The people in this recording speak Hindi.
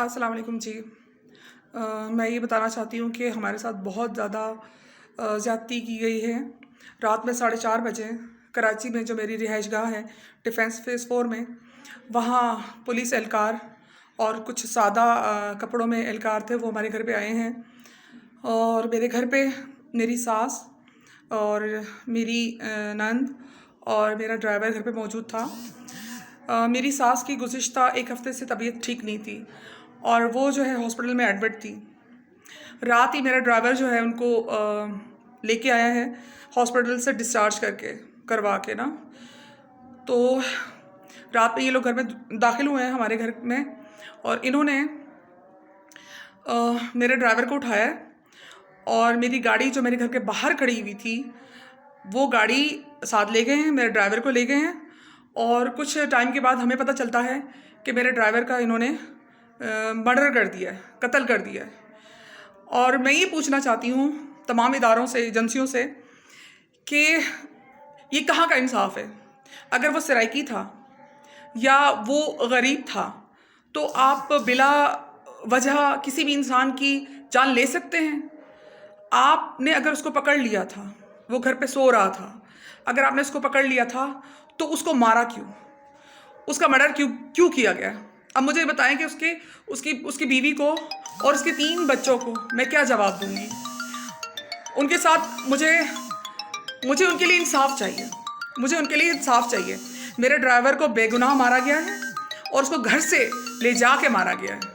अस्सलाम वालेकुम जी। मैं ये बताना चाहती हूँ कि हमारे साथ बहुत ज़्यादा ज़्यादती की गई है। रात में 4:30 बजे कराची में जो मेरी रिहाइशगाह है डिफेंस फेज़ 4 में, वहाँ पुलिस एहलकार और कुछ सादा कपड़ों में एहलकार थे, वो हमारे घर पे आए हैं। और मेरे घर पे मेरी सास और मेरी नंद और मेरा ड्राइवर घर पे मौजूद था। मेरी सास की गुज़िश्ता 1 हफ़्ते से तबीयत ठीक नहीं थी और वो जो है हॉस्पिटल में एडमिट थी। रात ही मेरा ड्राइवर जो है उनको लेके आया है हॉस्पिटल से डिस्चार्ज करवा के ना। तो रात में ये लोग घर में दाखिल हुए हैं हमारे घर में और इन्होंने मेरे ड्राइवर को उठाया और मेरी गाड़ी जो मेरे घर के बाहर खड़ी हुई थी वो गाड़ी साथ ले गए हैं, मेरे ड्राइवर को ले गए हैं। और कुछ टाइम के बाद हमें पता चलता है कि मेरे ड्राइवर का इन्होंने मर्डर कर दिया है, कत्ल कर दिया है। और मैं ये पूछना चाहती हूँ तमाम इदारों से, एजेंसियों से कि ये कहाँ का इंसाफ है। अगर वो सराइकी था या वो गरीब था तो आप बिला वजह किसी भी इंसान की जान ले सकते हैं। आपने अगर उसको पकड़ लिया था, वो घर पे सो रहा था, अगर आपने उसको पकड़ लिया था तो उसको मारा क्यों, उसका मर्डर क्यों किया गया। अब मुझे बताएं कि उसकी बीवी को और उसके 3 बच्चों को मैं क्या जवाब दूंगी। उनके साथ मुझे उनके लिए इंसाफ चाहिए, मुझे उनके लिए इंसाफ चाहिए। मेरे ड्राइवर को बेगुनाह मारा गया है और उसको घर से ले जा के मारा गया है।